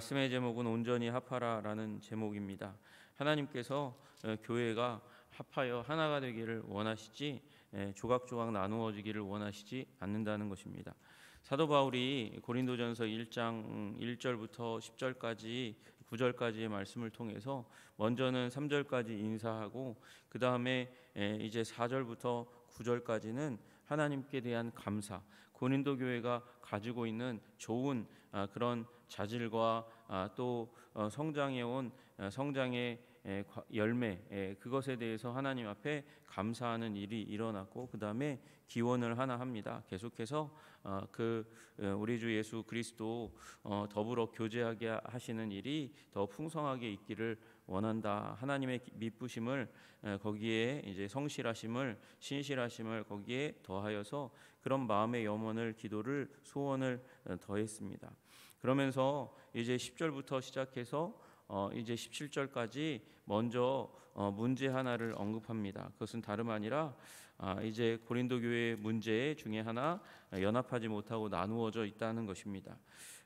말씀의 제목은 온전히 합하라라는 제목입니다. 하나님께서 교회가 합하여 하나가 되기를 원하시지 조각조각 나누어지기를 원하시지 않는다는 것입니다. 사도 바울이 고린도전서 1장 1절부터 10절까지 9절까지의 말씀을 통해서 먼저는 3절까지 인사하고 그 다음에 이제 4절부터 9절까지는 하나님께 대한 감사, 고린도 교회가 가지고 있는 좋은 그런 자질과 또 성장해온 성장의 열매, 그것에 대해서 하나님 앞에 감사하는 일이 일어났고 그 다음에 기원을 하나 합니다. 계속해서 우리 주 예수 그리스도 더불어 교제하게 하시는 일이 더 풍성하게 있기를 원한다. 하나님의 미쁘심을 거기에 이제 성실하심을 신실하심을 거기에 더하여서 그런 마음의 염원을 기도를 소원을 더했습니다. 그러면서 이제 10절부터 시작해서 이제 17절까지 먼저 문제 하나를 언급합니다. 그것은 다름 아니라 이제 고린도 교회의 문제 중에 하나, 연합하지 못하고 나누어져 있다는 것입니다.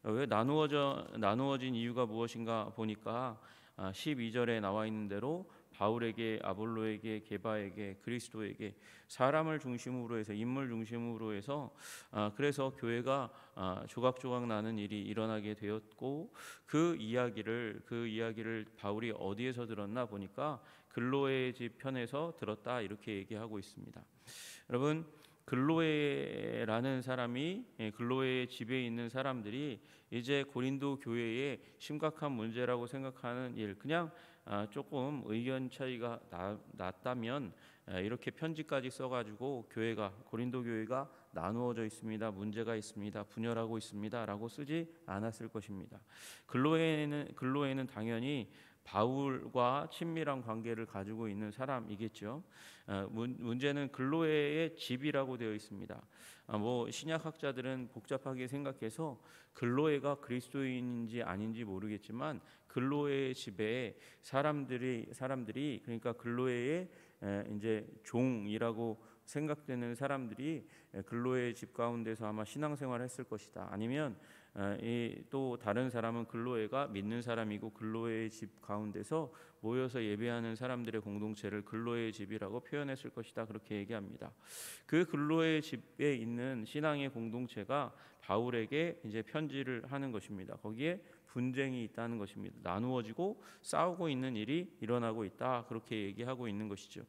왜 나누어진 이유가 무엇인가 보니까 12절에 나와 있는 대로 바울에게, 아볼로에게, 게바에게, 그리스도에게 사람을 중심으로 해서 인물 중심으로 해서 그래서 교회가 조각조각 나는 일이 일어나게 되었고 그 이야기를 바울이 어디에서 들었나 보니까 글로의 집 편에서 들었다 이렇게 얘기하고 있습니다. 여러분, 글로에라는 사람이 글로에 집에 있는 사람들이 이제 고린도 교회의 심각한 문제라고 생각하는 일, 그냥 조금 의견 차이가 났다면 이렇게 편지까지 써가지고 고린도 교회가 나누어져 있습니다, 문제가 있습니다, 분열하고 있습니다라고 쓰지 않았을 것입니다. 글로에는 당연히 바울과 친밀한 관계를 가지고 있는 사람이겠죠. 문제는 글로에의 집이라고 되어 있습니다. 신약학자들은 복잡하게 생각해서 글로에가 그리스도인인지 아닌지 모르겠지만 글로에의 집에 사람들이 그러니까 글로에의 이제 종이라고 생각되는 사람들이 글로의 집 가운데서 아마 신앙생활을 했을 것이다. 아니면 또 다른 사람은 글로에가 믿는 사람이고 글로의 집 가운데서 모여서 예배하는 사람들의 공동체를 글로의 집이라고 표현했을 것이다. 그렇게 얘기합니다. 그 글로의 집에 있는 신앙의 공동체가 바울에게 이제 편지를 하는 것입니다. 거기에 분쟁이 있다는 것입니다. 나누어지고 싸우고 있는 일이 일어나고 있다. 그렇게 얘기하고 있는 것이죠.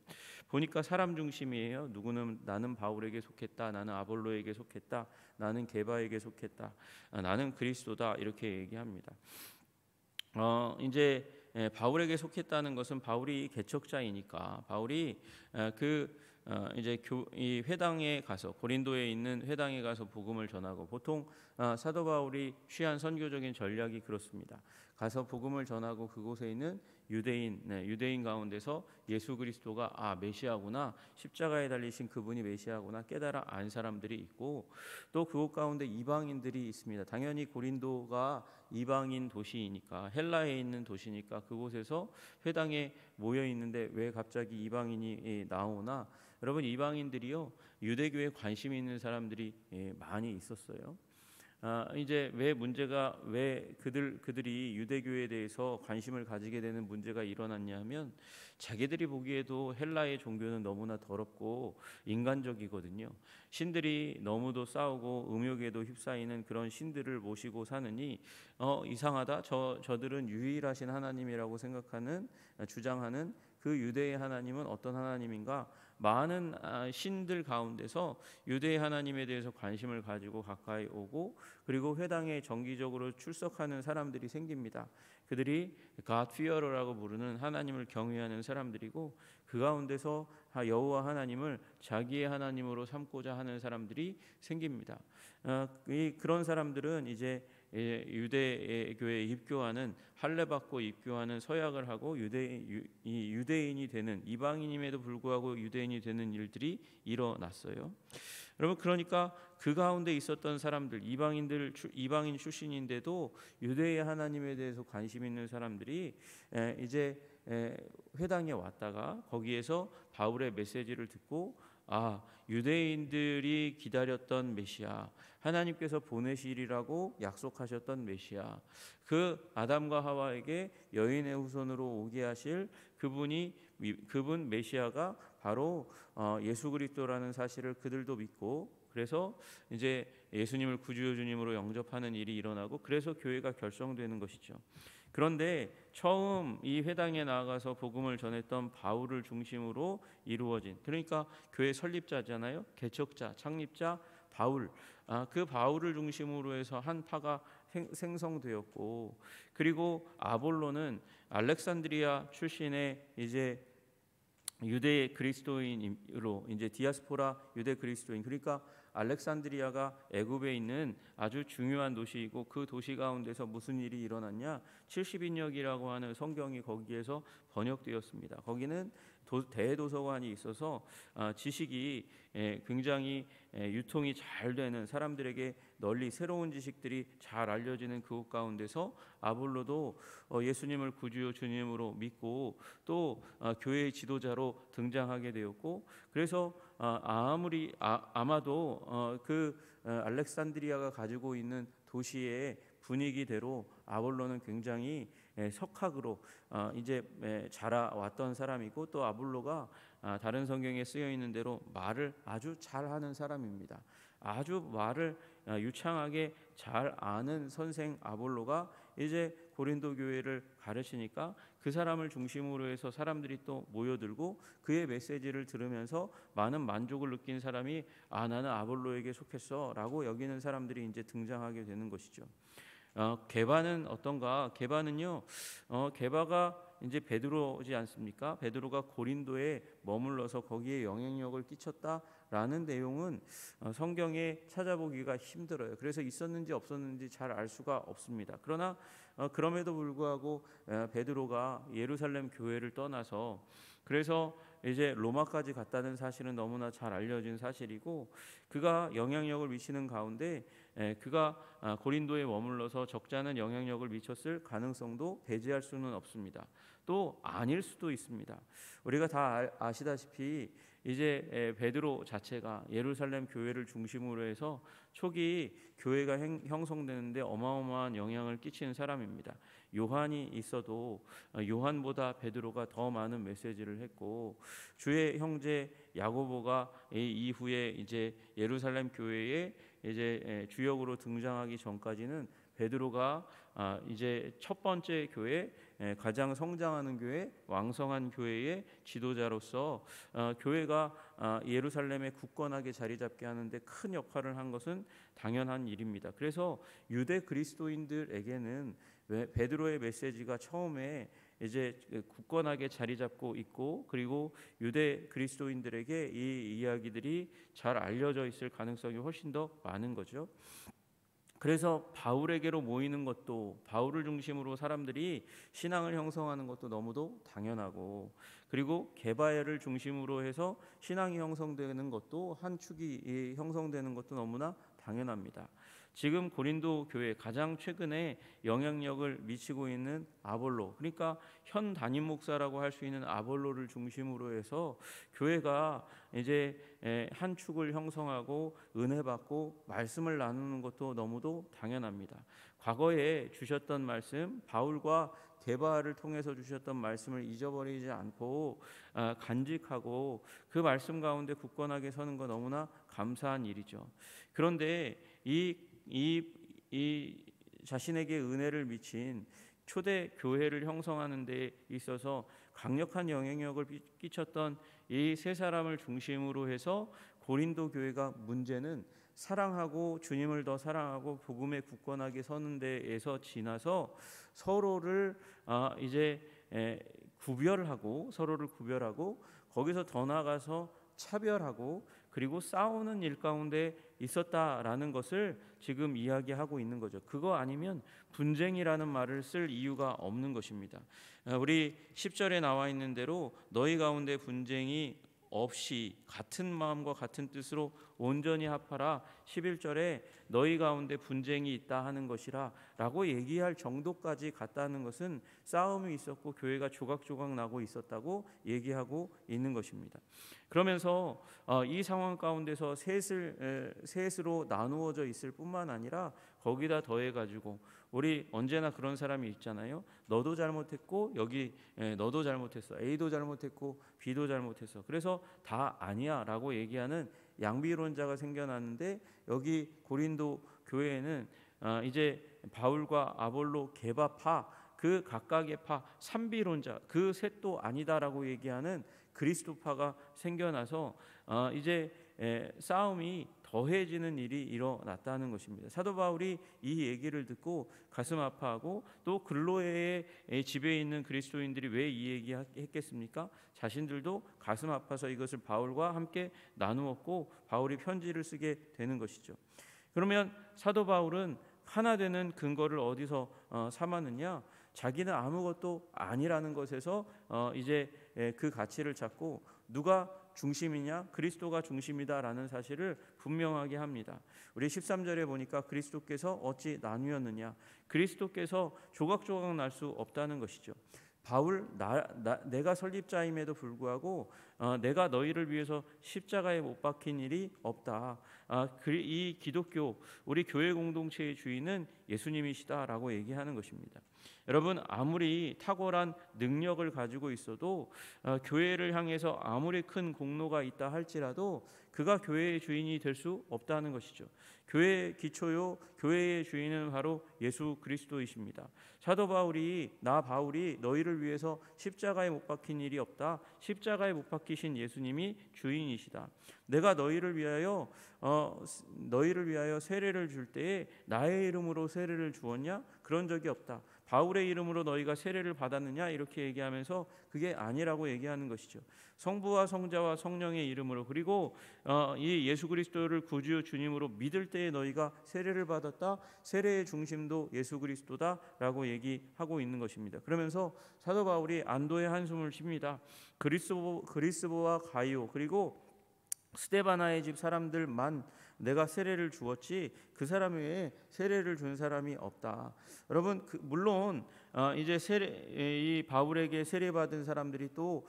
보니까 사람 중심이에요. 누구는 나는 바울에게 속했다. 나는 아볼로에게 속했다. 나는 게바에게 속했다. 나는 그리스도다. 이렇게 얘기합니다. 이제 바울에게 속했다는 것은 바울이 개척자이니까 바울이 이제 이 회당에 가서 고린도에 있는 회당에 가서 복음을 전하고 보통 사도 바울이 취한 선교적인 전략이 그렇습니다. 가서 복음을 전하고 그곳에 있는 유대인 가운데서 예수 그리스도가 메시아구나, 십자가에 달리신 그분이 메시아구나 깨달아 안 사람들이 있고 또 그곳 가운데 이방인들이 있습니다. 당연히 고린도가 이방인 도시이니까 헬라에 있는 도시니까 그곳에서 회당에 모여 있는데 왜 갑자기 이방인이 나오나? 여러분, 이방인들이요 유대교에 관심 있는 사람들이 많이 있었어요. 이제 왜 그들이 유대교에 대해서 관심을 가지게 되는 문제가 일어났냐면 자기들이 보기에도 헬라의 종교는 너무나 더럽고 인간적이거든요. 신들이 너무도 싸우고 음욕에도 휩싸이는 그런 신들을 모시고 사느니 이상하다. 저들은 유일하신 하나님이라고 주장하는 그 유대의 하나님은 어떤 하나님인가? 많은 신들 가운데서 유대의 하나님에 대해서 관심을 가지고 가까이 오고 그리고 회당에 정기적으로 출석하는 사람들이 생깁니다. 그들이 God fearer라고 부르는 하나님을 경외하는 사람들이고 그 가운데서 여호와 하나님을 자기의 하나님으로 삼고자 하는 사람들이 생깁니다. 그런 사람들은 이제 유대교에 입교하는 할례받고 입교하는 서약을 하고 유대인이 되는 이방인임에도 불구하고 유대인이 되는 일들이 일어났어요. 여러분, 그러니까 그 가운데 있었던 사람들 이방인 출신인데도 유대의 하나님에 대해서 관심 있는 사람들이 이제 회당에 왔다가 거기에서 바울의 메시지를 듣고 유대인들이 기다렸던 메시아, 하나님께서 보내시리라고 약속하셨던 메시아, 그 아담과 하와에게 여인의 후손으로 오게 하실 그분 메시아가 바로 예수 그리스도라는 사실을 그들도 믿고, 그래서 이제 예수님을 구주 주님으로 영접하는 일이 일어나고, 그래서 교회가 결성되는 것이죠. 그런데 처음 이 회당에 나아가서 복음을 전했던 바울을 중심으로 이루어진, 그러니까 교회 설립자잖아요. 개척자, 창립자 바울. 그 바울을 중심으로 해서 한 파가 생성되었고, 그리고 아볼로는 알렉산드리아 출신의 이제 유대 그리스도인으로, 이제 디아스포라 유대 그리스도인, 그러니까 알렉산드리아가 애굽에 있는 아주 중요한 도시이고, 그 도시 가운데서 무슨 일이 일어났냐, 70인역이라고 하는 성경이 거기에서 번역되었습니다. 거기는 대도서관이 있어서 지식이 굉장히 유통이 잘 되는, 사람들에게 널리 새로운 지식들이 잘 알려지는 그곳 가운데서 아볼로도 예수님을 구주 주님으로 믿고 또 교회의 지도자로 등장하게 되었고, 그래서 아마도 그 알렉산드리아가 가지고 있는 도시의 분위기대로 아볼로는 굉장히 석학으로 이제 자라왔던 사람이고, 또 아볼로가 다른 성경에 쓰여 있는 대로 말을 아주 잘하는 사람입니다. 아주 말을 유창하게 잘 아는 선생 아볼로가 이제 고린도 교회를 가르치니까 그 사람을 중심으로 해서 사람들이 또 모여들고, 그의 메시지를 들으면서 많은 만족을 느낀 사람이 나는 아볼로에게 속했어라고 여기는 사람들이 이제 등장하게 되는 것이죠. 게바는 어떤가? 게바는요, 게바가 이제 베드로지 않습니까? 베드로가 고린도에 머물러서 거기에 영향력을 끼쳤다라는 내용은 성경에 찾아보기가 힘들어요. 그래서 있었는지 없었는지 잘 알 수가 없습니다. 그러나 그럼에도 불구하고 베드로가 예루살렘 교회를 떠나서 그래서 이제 로마까지 갔다는 사실은 너무나 잘 알려진 사실이고, 그가 영향력을 미치는 가운데 그가 고린도에 머물러서 적잖은 영향력을 미쳤을 가능성도 배제할 수는 없습니다. 또 아닐 수도 있습니다. 우리가 다 아시다시피 이제 베드로 자체가 예루살렘 교회를 중심으로 해서 초기 교회가 형성되는데 어마어마한 영향을 끼치는 사람입니다. 요한이 있어도 요한보다 베드로가 더 많은 메시지를 했고, 주의 형제 야고보가 이후에 이제 예루살렘 교회에 이제 주역으로 등장하기 전까지는 베드로가 이제 첫 번째 교회, 가장 성장하는 교회, 왕성한 교회의 지도자로서 교회가 예루살렘에 굳건하게 자리 잡게 하는데 큰 역할을 한 것은 당연한 일입니다. 그래서 유대 그리스도인들에게는 베드로의 메시지가 처음에 이제 굳건하게 자리 잡고 있고, 그리고 유대 그리스도인들에게 이 이야기들이 잘 알려져 있을 가능성이 훨씬 더 많은 거죠. 그래서 바울에게로 모이는 것도, 바울을 중심으로 사람들이 신앙을 형성하는 것도 너무도 당연하고, 그리고 게바를 중심으로 해서 신앙이 형성되는 것도, 한 축이 형성되는 것도 너무나 당연합니다. 지금 고린도 교회 가장 최근에 영향력을 미치고 있는 아볼로, 그러니까 현 담임 목사라고 할 수 있는 아볼로를 중심으로 해서 교회가 이제 한 축을 형성하고 은혜 받고 말씀을 나누는 것도 너무도 당연합니다. 과거에 주셨던 말씀, 바울과 게바를 통해서 주셨던 말씀을 잊어버리지 않고 간직하고 그 말씀 가운데 굳건하게 서는 거 너무나 감사한 일이죠. 그런데 이 자신에게 은혜를 미친 초대 교회를 형성하는 데 있어서 강력한 영향력을 끼쳤던 이 세 사람을 중심으로 해서 고린도 교회가 문제는 사랑하고 주님을 더 사랑하고 복음에 굳건하게 서는 데에서 지나서 서로를 이제 서로를 구별하고 거기서 더 나아가서 차별하고 그리고 싸우는 일 가운데 있었다라는 것을 지금 이야기하고 있는 거죠. 그거 아니면 분쟁이라는 말을 쓸 이유가 없는 것입니다. 우리 10절에 나와 있는 대로 너희 가운데 분쟁이 없이 같은 마음과 같은 뜻으로 온전히 합하라. 11절에 너희 가운데 분쟁이 있다 하는 것이라 라고 얘기할 정도까지 갔다는 것은 싸움이 있었고 교회가 조각조각 나고 있었다고 얘기하고 있는 것입니다. 그러면서 이 상황 가운데서 셋으로 나누어져 있을 뿐만 아니라 거기다 더해가지고 우리 언제나 그런 사람이 있잖아요. 너도 잘못했고 여기 너도 잘못했어. A도 잘못했고 B도 잘못했어. 그래서 다 아니야 라고 얘기하는 양비론자가 생겨났는데 여기 고린도 교회에는 이제 바울과 아볼로 게바파 그 각각의 파 삼비론자 그 셋도 아니다라고 얘기하는 그리스도파가 생겨나서 이제 싸움이 더해지는 일이 일어났다는 것입니다. 사도 바울이 이 얘기를 듣고 가슴 아파하고 또 글로에의 집에 있는 그리스도인들이 왜 이 얘기 했겠습니까? 자신들도 가슴 아파서 이것을 바울과 함께 나누었고 바울이 편지를 쓰게 되는 것이죠. 그러면 사도 바울은 하나 되는 근거를 어디서 삼았느냐? 자기는 아무것도 아니라는 것에서 이제 그 가치를 찾고 누가 중심이냐? 그리스도가 중심이다라는 사실을 분명하게 합니다. 우리 13절에 보니까 그리스도께서 어찌 나뉘었느냐? 그리스도께서 조각조각 날 수 없다는 것이죠. 바울 내가 설립자임에도 불구하고 내가 너희를 위해서 십자가에 못 박힌 일이 없다. 이 기독교 우리 교회 공동체의 주인은 예수님이시다라고 얘기하는 것입니다. 여러분 아무리 탁월한 능력을 가지고 있어도 교회를 향해서 아무리 큰 공로가 있다 할지라도 그가 교회의 주인이 될 수 없다는 것이죠. 교회의 기초요 교회의 주인은 바로 예수 그리스도이십니다. 사도 바울이 바울이 너희를 위해서 십자가에 못 박힌 일이 없다. 십자가에 못 박히신 예수님이 주인이시다. 내가 너희를 위하여 세례를 줄 때에 나의 이름으로 세례를 주었냐? 그런 적이 없다. 바울의 이름으로 너희가 세례를 받았느냐? 이렇게 얘기하면서 그게 아니라고 얘기하는 것이죠. 성부와 성자와 성령의 이름으로 그리고 이 예수 그리스도를 구주 주님으로 믿을 때에 너희가 세례를 받았다. 세례의 중심도 예수 그리스도다라고 얘기하고 있는 것입니다. 그러면서 사도 바울이 안도의 한숨을 쉽니다. 그리스도와 가이오 그리고 스데바나의 집 사람들만 내가 세례를 주었지 그 사람 외에 세례를 준 사람이 없다. 여러분 물론 이제 이 바울에게 세례 받은 사람들이 또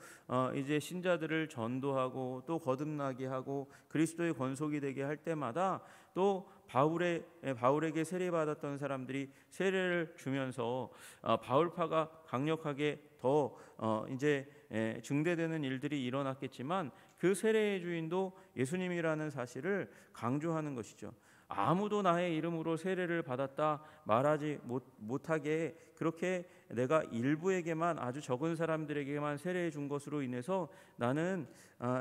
이제 신자들을 전도하고 또 거듭나게 하고 그리스도의 권속이 되게 할 때마다 또 바울에게 세례 받았던 사람들이 세례를 주면서 바울파가 강력하게 더 이제 증대되는 일들이 일어났겠지만 그 세례의 주인도 예수님이라는 사실을 강조하는 것이죠. 아무도 나의 이름으로 세례를 받았다 말하지 못하게 그렇게 내가 일부에게만 아주 적은 사람들에게만 세례해 준 것으로 인해서 나는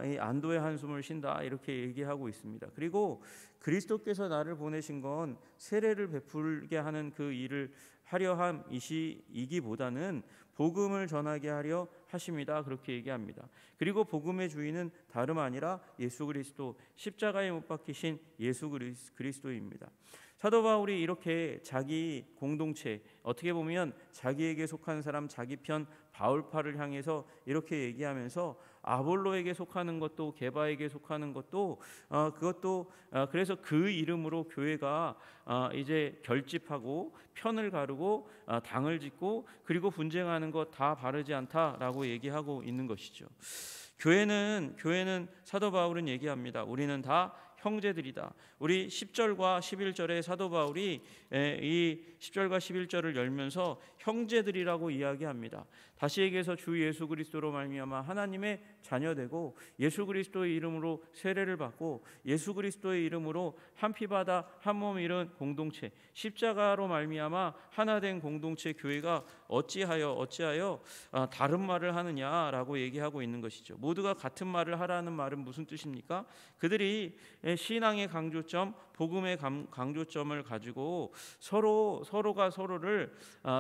이 안도의 한숨을 쉰다 이렇게 얘기하고 있습니다. 그리고 그리스도께서 나를 보내신 건 세례를 베풀게 하는 그 일을 하려 함이기보다는 복음을 전하게 하려 하십니다. 그렇게 얘기합니다. 그리고 복음의 주인은 다름 아니라 예수 그리스도 십자가에 못 박히신 예수 그리스도입니다. 사도 바울이 이렇게 자기 공동체 어떻게 보면 자기에게 속한 사람 자기 편 바울파를 향해서 이렇게 얘기하면서 아볼로에게 속하는 것도 게바에게 속하는 것도 그래서 그 이름으로 교회가 이제 결집하고 편을 가르고 당을 짓고 그리고 분쟁하는 것 다 바르지 않다라고 얘기하고 있는 것이죠. 교회는 사도 바울은 얘기합니다. 우리는 다 형제들이다. 우리 10절과 11절에 사도 바울이 이 10절과 11절을 열면서 형제들이라고 이야기합니다. 다시 얘기해서 주 예수 그리스도로 말미암아 하나님의 자녀되고 예수 그리스도의 이름으로 세례를 받고 예수 그리스도의 이름으로 한 피 받아 한 몸 이룬 공동체 십자가로 말미암아 하나 된 공동체 교회가 어찌하여 다른 말을 하느냐라고 얘기하고 있는 것이죠. 모두가 같은 말을 하라는 말은 무슨 뜻입니까? 그들이 신앙의 강조점, 복음의 강조점을 가지고 서로가 서로를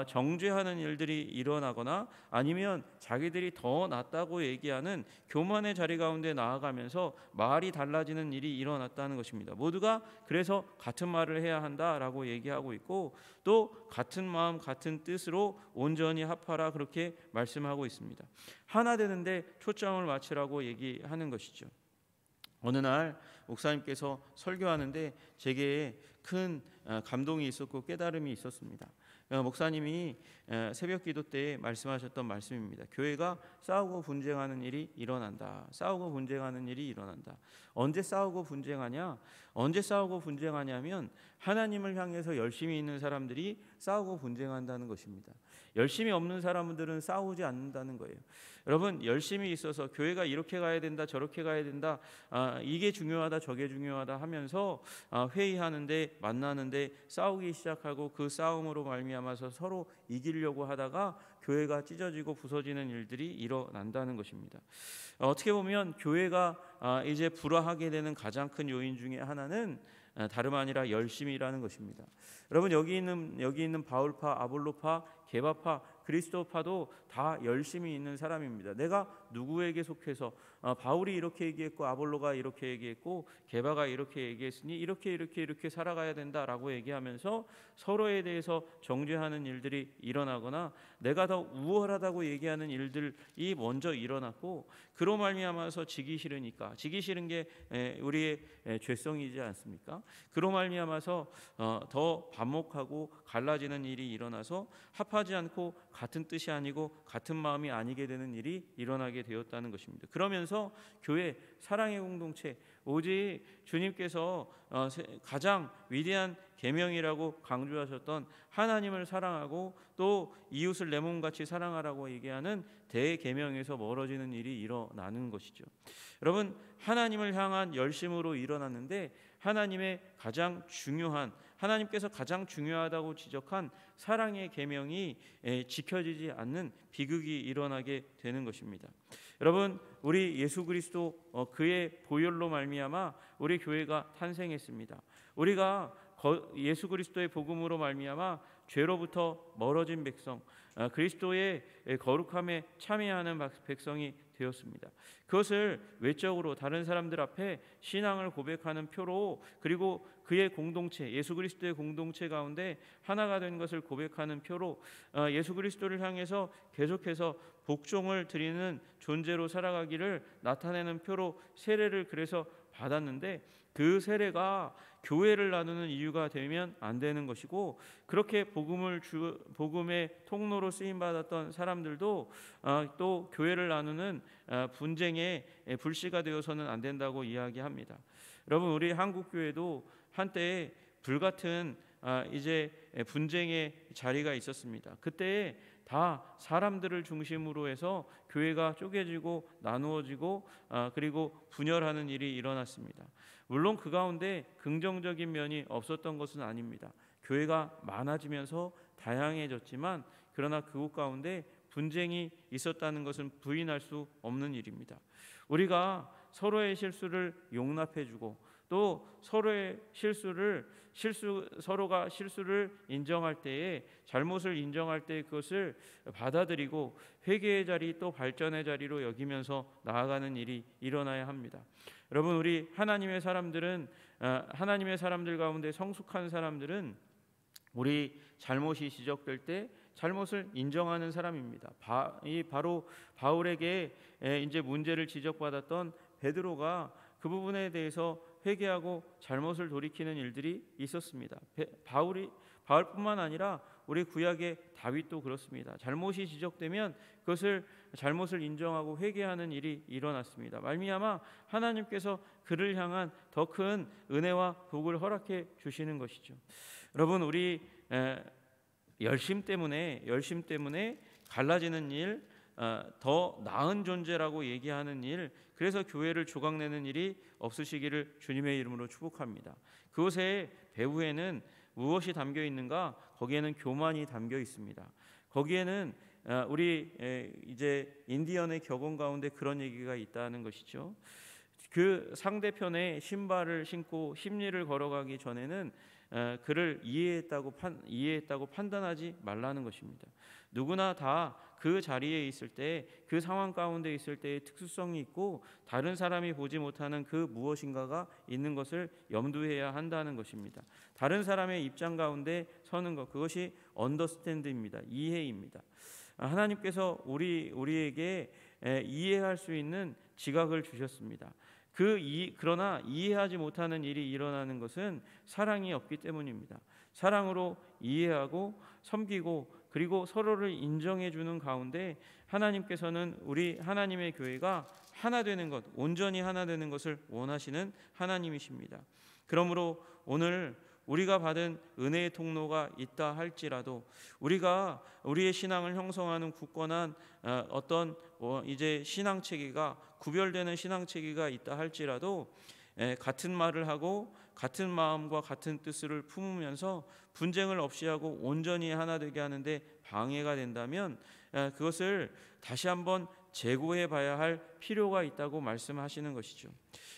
정죄하는 일들이 일어나거나 아니면 자기들이 더 낫다고 얘기하는 교만의 자리 가운데 나아가면서 말이 달라지는 일이 일어났다는 것입니다. 모두가 그래서 같은 말을 해야 한다라고 얘기하고 있고 또 같은 마음 같은 뜻으로 온전히 합하라 그렇게 말씀하고 있습니다. 하나 되는데 초점을 맞추라고 얘기하는 것이죠. 어느 날 목사님께서 설교하는데 제게 큰 감동이 있었고 깨달음이 있었습니다. 목사님이 새벽 기도 때 말씀하셨던 말씀입니다. 교회가 싸우고 분쟁하는 일이 일어난다. 싸우고 분쟁하는 일이 일어난다. 언제 싸우고 분쟁하냐? 언제 싸우고 분쟁하냐면 하나님을 향해서 열심히 있는 사람들이 싸우고 분쟁한다는 것입니다. 열심히 없는 사람들은 싸우지 않는다는 거예요. 여러분, 열심히 있어서 교회가 이렇게 가야 된다, 저렇게 가야 된다, 이게 중요하다, 저게 중요하다 하면서 회의하는데 만나는데 싸우기 시작하고 그 싸움으로 말미암아서 서로 이기려고 하다가 교회가 찢어지고 부서지는 일들이 일어난다는 것입니다. 어떻게 보면 교회가 이제 불화하게 되는 가장 큰 요인 중에 하나는 다름 아니라 열심이라는 것입니다. 여러분, 여기 있는 바울파, 아볼로파, 게바파, 그리스도파도 다 열심히 있는 사람입니다. 내가 누구에게 속해서 바울이 이렇게 얘기했고 아볼로가 이렇게 얘기했고 게바가 이렇게 얘기했으니 이렇게 살아가야 된다라고 얘기하면서 서로에 대해서 정죄하는 일들이 일어나거나 내가 더 우월하다고 얘기하는 일들이 먼저 일어났고 그로 말미암아서 지기 싫으니까 지기 싫은 게 우리의 죄성이지 않습니까? 그로 말미암아서 더 반목하고 갈라지는 일이 일어나서 합하지 않고 같은 뜻이 아니고 같은 마음이 아니게 되는 일이 일어나게 되었다는 것입니다. 그러면서 교회 사랑의 공동체 오직 주님께서 가장 위대한 계명이라고 강조하셨던 하나님을 사랑하고 또 이웃을 내 몸같이 사랑하라고 얘기하는 대계명에서 멀어지는 일이 일어나는 것이죠. 여러분, 하나님을 향한 열심으로 일어났는데 하나님의 가장 중요한 하나님께서 가장 중요하다고 지적한 사랑의 계명이 지켜지지 않는 비극이 일어나게 되는 것입니다. 여러분, 우리 예수 그리스도 그의 보혈로 말미암아 우리 교회가 탄생했습니다. 우리가 예수 그리스도의 복음으로 말미암아 죄로부터 멀어진 백성, 그리스도의 거룩함에 참여하는 백성이 되었습니다. 그것을 외적으로 다른 사람들 앞에 신앙을 고백하는 표로 그리고 그의 공동체, 예수 그리스도의 공동체 가운데 하나가 된 것을 고백하는 표로 예수 그리스도를 향해서 계속해서 복종을 드리는 존재로 살아가기를 나타내는 표로 세례를 그래서 받았는데 그 세례가 교회를 나누는 이유가 되면 안 되는 것이고 그렇게 복음의 통로로 쓰임 받았던 사람들도 또 교회를 나누는 분쟁의 불씨가 되어서는 안 된다고 이야기합니다. 여러분, 우리 한국 교회도 한때 불같은 이제 분쟁의 자리가 있었습니다. 그때 다 사람들을 중심으로 해서 교회가 쪼개지고 나누어지고 그리고 분열하는 일이 일어났습니다. 물론 그 가운데 긍정적인 면이 없었던 것은 아닙니다. 교회가 많아지면서 다양해졌지만 그러나 그곳 가운데 분쟁이 있었다는 것은 부인할 수 없는 일입니다. 우리가 서로의 실수를 용납해주고 또 서로의 서로가 실수를 인정할 때에 잘못을 인정할 때 그것을 받아들이고 회개의 자리 또 발전의 자리로 여기면서 나아가는 일이 일어나야 합니다. 여러분, 우리 하나님의 사람들 가운데 성숙한 사람들은 우리 잘못이 지적될 때 잘못을 인정하는 사람입니다. 바로 바울에게 이제 문제를 지적받았던 베드로가 그 부분에 대해서 회개하고 잘못을 돌이키는 일들이 있었습니다. 바울뿐만 아니라 우리 구약의 다윗도 그렇습니다. 잘못이 지적되면 그것을 잘못을 인정하고 회개하는 일이 일어났습니다. 말미암아 하나님께서 그를 향한 더 큰 은혜와 복을 허락해 주시는 것이죠. 여러분, 우리 열심 때문에 갈라지는 일, 더 나은 존재라고 얘기하는 일, 그래서 교회를 조각내는 일이 없으시기를 주님의 이름으로 축복합니다. 그것의 배후에는 무엇이 담겨 있는가? 거기에는 교만이 담겨 있습니다. 거기에는 우리 이제 인디언의 격언 가운데 그런 얘기가 있다는 것이죠. 그 상대편의 신발을 신고 십리를 걸어가기 전에는 그를 이해했다고 판단하지 말라는 것입니다. 누구나 다 그 자리에 있을 때, 그 상황 가운데 있을 때의 특수성이 있고 다른 사람이 보지 못하는 그 무엇인가가 있는 것을 염두해야 한다는 것입니다. 다른 사람의 입장 가운데 서는 것, 그것이 언더스탠드입니다. 이해입니다. 하나님께서 우리에게 이해할 수 있는 지각을 주셨습니다. 그러나 이해하지 못하는 일이 일어나는 것은 사랑이 없기 때문입니다. 사랑으로 이해하고 섬기고 그리고 서로를 인정해 주는 가운데 하나님께서는 우리 하나님의 교회가 하나 되는 것, 온전히 하나 되는 것을 원하시는 하나님이십니다. 그러므로 오늘 우리가 받은 은혜의 통로가 있다 할지라도 우리가 우리의 신앙을 형성하는 굳건한 어떤 이제 신앙 체계가 구별되는 신앙 체계가 있다 할지라도 같은 말을 하고 같은 마음과 같은 뜻을 품으면서 분쟁을 없이 하고 온전히 하나 되게 하는데 방해가 된다면 그것을 다시 한번 재고해 봐야 할 필요가 있다고 말씀하시는 것이죠.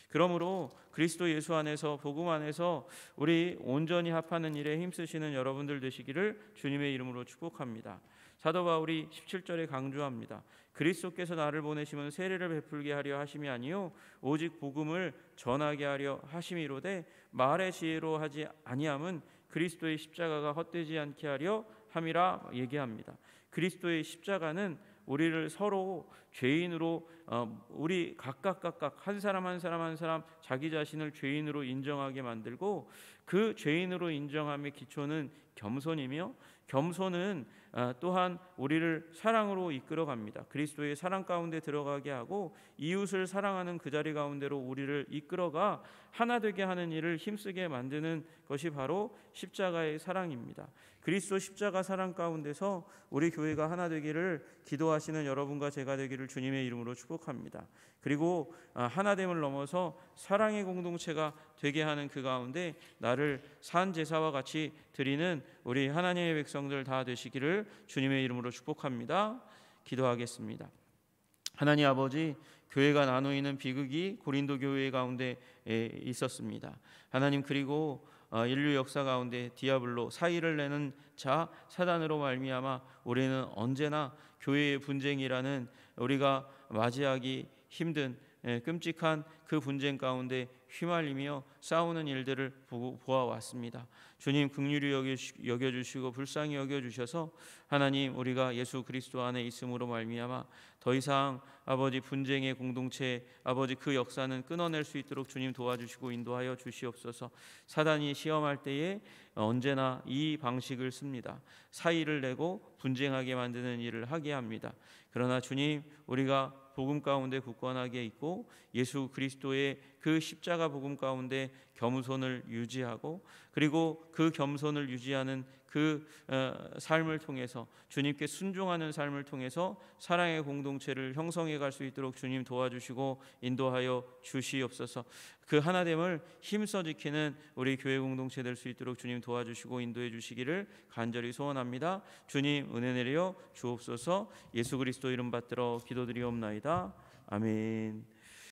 그러므로 그리스도 예수 안에서 복음 안에서 우리 온전히 합하는 일에 힘쓰시는 여러분들 되시기를 주님의 이름으로 축복합니다. 사도 바울이 17절에 강조합니다. 그리스도께서 나를 보내심은 세례를 베풀게 하려 하심이 아니요 오직 복음을 전하게 하려 하심이로되 말의 지혜로 하지 아니함은 그리스도의 십자가가 헛되지 않게 하려 함이라 얘기합니다. 그리스도의 십자가는 우리를 서로 죄인으로 우리 각각 한 사람 한 사람 자기 자신을 죄인으로 인정하게 만들고 그 죄인으로 인정함의 기초는 겸손이며 겸손은 또한 우리를 사랑으로 이끌어 갑니다. 그리스도의 사랑 가운데 들어가게 하고 이웃을 사랑하는 그 자리 가운데로 우리를 이끌어가 하나 되게 하는 일을 힘쓰게 만드는 것이 바로 십자가의 사랑입니다. 그리스도 십자가 사랑 가운데서 우리 교회가 하나 되기를 기도하시는 여러분과 제가 되기를 주님의 이름으로 축복합니다. 그리고 하나됨을 넘어서 사랑의 공동체가 되게 하는 그 가운데 나를 산 제사와 같이 드리는 우리 하나님의 백성들 다 되시기를 주님의 이름으로 축복합니다. 기도하겠습니다. 하나님 아버지, 교회가 나누이는 비극이 고린도 교회 가운데 있었습니다. 하나님, 그리고 인류 역사 가운데 디아블로 사의를 내는 자 사단으로 말미암아 우리는 언제나 교회의 분쟁이라는 우리가 맞이하기 힘든 끔찍한 그 분쟁 가운데 휘말리며 싸우는 일들을 보아왔습니다. 주님, 긍휼히 여겨주시고 불쌍히 여겨주셔서 하나님, 우리가 예수 그리스도 안에 있음으로 말미암아 더 이상 아버지 분쟁의 공동체 아버지 그 역사는 끊어낼 수 있도록 주님 도와주시고 인도하여 주시옵소서. 사단이 시험할 때에 언제나 이 방식을 씁니다. 사의를 내고 분쟁하게 만드는 일을 하게 합니다. 그러나 주님, 우리가 복음 가운데 굳건하게 있고 예수 그리스도의 그 십자가 복음 가운데 겸손을 유지하고 그리고 그 겸손을 유지하는 그 삶을 통해서 주님께 순종하는 삶을 통해서 사랑의 공동체를 형성해 갈 수 있도록 주님 도와주시고 인도하여 주시옵소서. 그 하나됨을 힘써 지키는 우리 교회 공동체 될 수 있도록 주님 도와주시고 인도해 주시기를 간절히 소원합니다. 주님, 은혜 내려 주옵소서. 예수 그리스도 이름 받들어 기도드리옵나이다. 아멘.